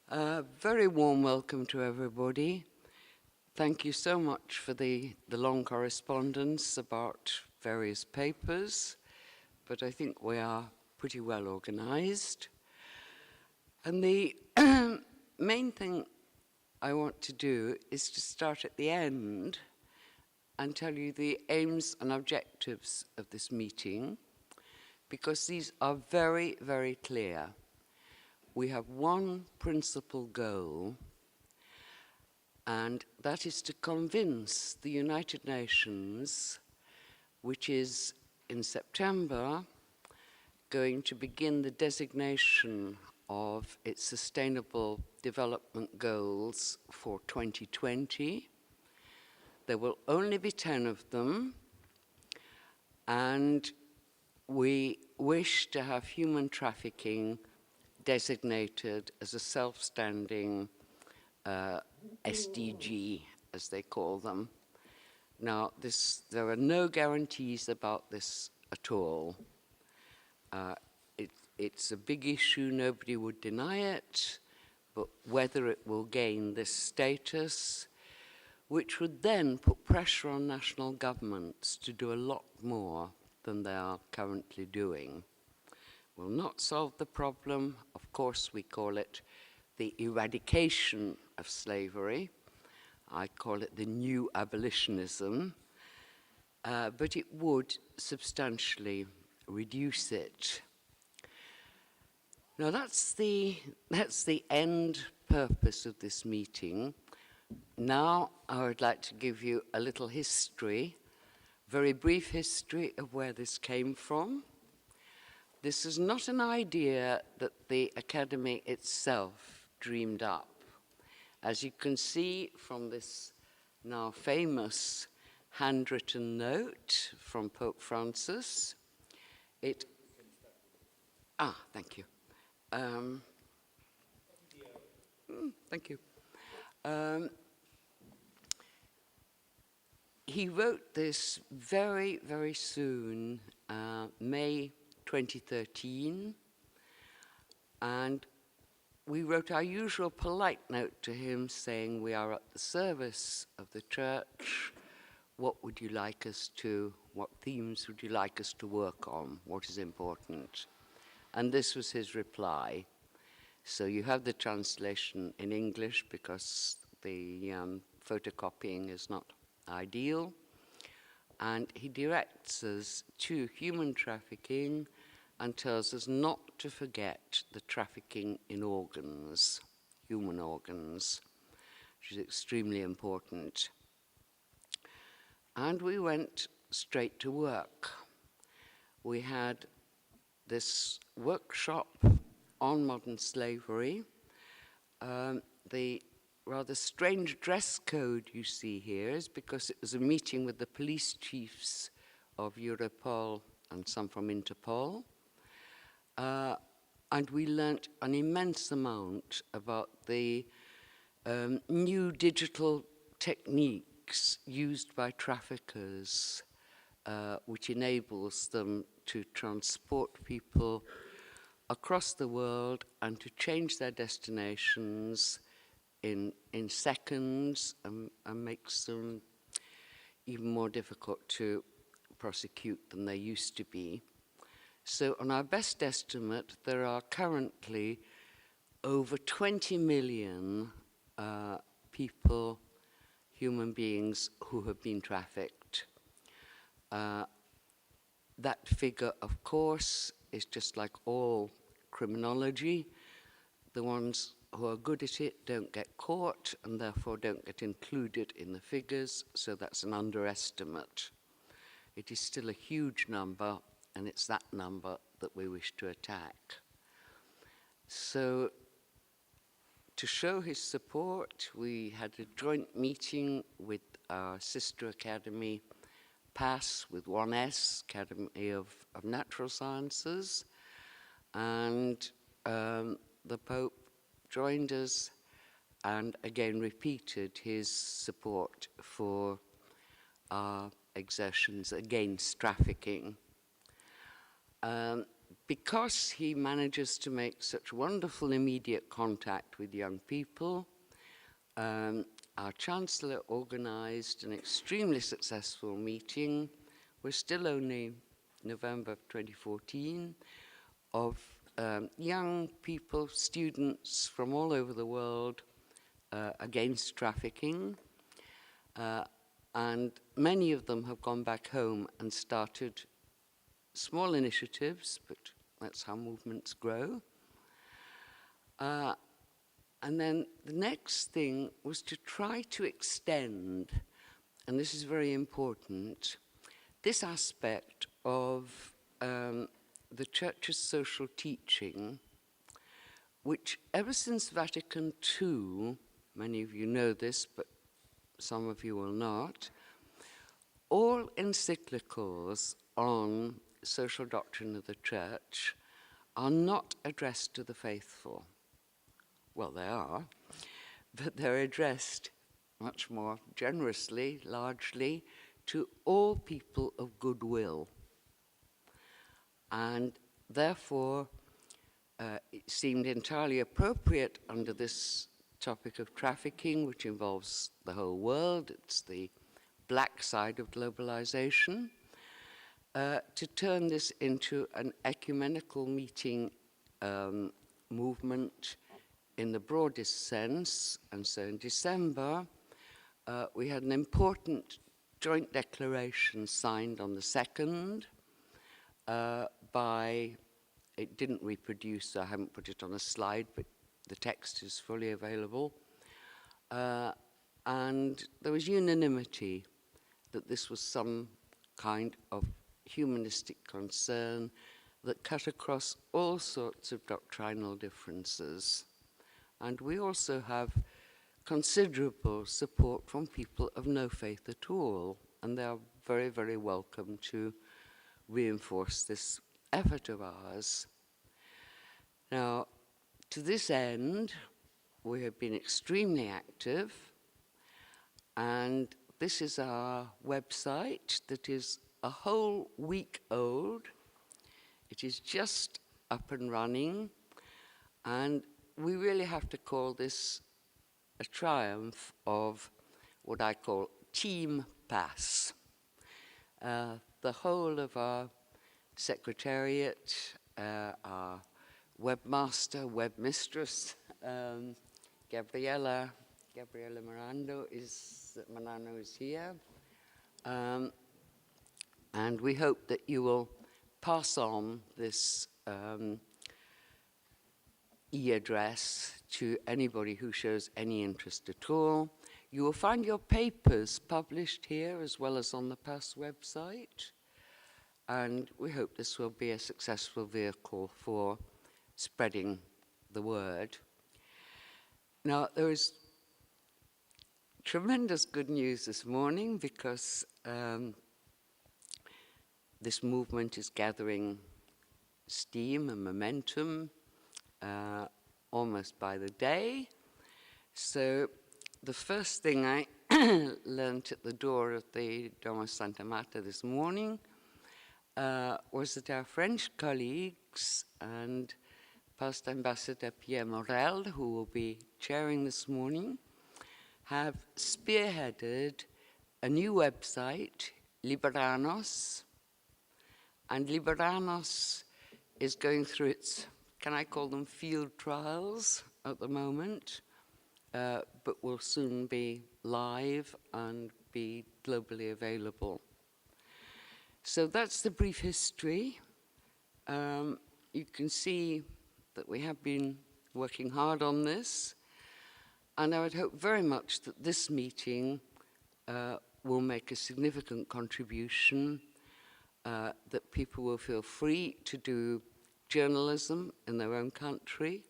Very warm welcome to everybody. Thank you so much for the long correspondence about various papers, but I think we are pretty well organized. And the main thing I want to do is to start at the end and tell you the aims and objectives of this meeting, because these are very, very clear. We have one principal goal, and that is to convince the United Nations, which is in September going to begin the designation of its Sustainable Development Goals for 2020. There will only be 10 of them, and we wish to have human trafficking designated as a self-standing SDG, as they call them. Now, there are no guarantees about this at all. It's a big issue, nobody would deny it, but whether it will gain this status, which would then put pressure on national governments to do a lot more than they are currently doing, will not solve the problem. Of course, we call it the eradication of slavery. I call it the new abolitionism, but it would substantially reduce it. Now that's the end purpose of this meeting. Now I would like to give you a little history, very brief history of where this came from. This is not an idea that the Academy itself dreamed up. As you can see from this now famous handwritten note from Pope Francis, thank you. Thank you. He wrote this very, very soon, May 2013, and we wrote our usual polite note to him saying, we are at the service of the church. What would you like us to, what themes would you like us to work on? What is important? And this was his reply. So you have the translation in English because the photocopying is not ideal. And he directs us to human trafficking and tells us not to forget the trafficking in organs, human organs, which is extremely important. And we went straight to work. We had this workshop on modern slavery. The rather strange dress code you see here is because it was a meeting with the police chiefs of Europol and some from Interpol. And we learnt an immense amount about the new digital techniques used by traffickers, which enables them to transport people across the world and to change their destinations in seconds, and makes them even more difficult to prosecute than they used to be. So on our best estimate, there are currently over 20 million people, human beings, who have been trafficked. That figure, of course, is just like all criminology. The ones who are good at it don't get caught and therefore don't get included in the figures, so that's an underestimate. It is still a huge number, and it's that number that we wish to attack. So, to show his support, we had a joint meeting with our sister academy, PASS, with 1S, Academy of Natural Sciences, and the Pope joined us and again repeated his support for our exertions against trafficking. because he manages to make such wonderful immediate contact with young people, our Chancellor organised an extremely successful meeting. We're still only November of 2014, of young people, students from all over the world against trafficking. And many of them have gone back home and started small initiatives, but that's how movements grow. And then the next thing was to try to extend, and this is very important, this aspect of the Church's social teaching, which ever since Vatican II, many of you know this, but some of you will not, all encyclicals on social doctrine of the Church are not addressed to the faithful. Well, they are, but they're addressed much more generously, largely, to all people of goodwill. And therefore, it seemed entirely appropriate under this topic of trafficking, which involves the whole world, it's the black side of globalization, to turn this into an ecumenical meeting movement in the broadest sense. And so in December, we had an important joint declaration signed on the 2nd by, it didn't reproduce, so I haven't put it on a slide, but the text is fully available. And there was unanimity that this was some kind of humanistic concern that cut across all sorts of doctrinal differences. And we also have considerable support from people of no faith at all, and they are very, very welcome to reinforce this effort of ours. Now, to this end, we have been extremely active, and this is our website that is a whole week old. It is just up and running, and we really have to call this a triumph of what I call team pass. The whole of our secretariat, our webmaster, webmistress, Gabriela Marano is here. And we hope that you will pass on this e-address to anybody who shows any interest at all. You will find your papers published here as well as on the PASS website. And we hope this will be a successful vehicle for spreading the word. Now, there is tremendous good news this morning because this movement is gathering steam and momentum almost by the day. So the first thing I learned at the door of the Domus Santa Marta this morning was that our French colleagues and past Ambassador Pierre Morel, who will be chairing this morning, have spearheaded a new website, Liberanos, and Liberanos is going through its, can I call them field trials at the moment, but will soon be live and be globally available. So that's the brief history. You can see that we have been working hard on this, and I would hope very much that this meeting will make a significant contribution, that people will feel free to do journalism in their own country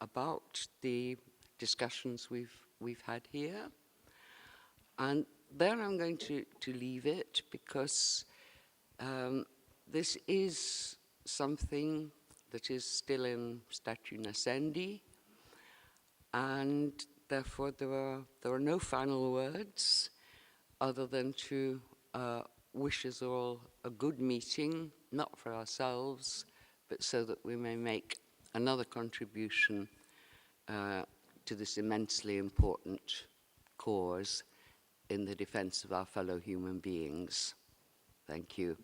about the discussions we've had here. And there I'm going to leave it because this is something that is still in statu nascendi, and therefore there are no final words other than to wish us all a good meeting not for ourselves, but so that we may make another contribution to this immensely important cause in the defense of our fellow human beings. Thank you.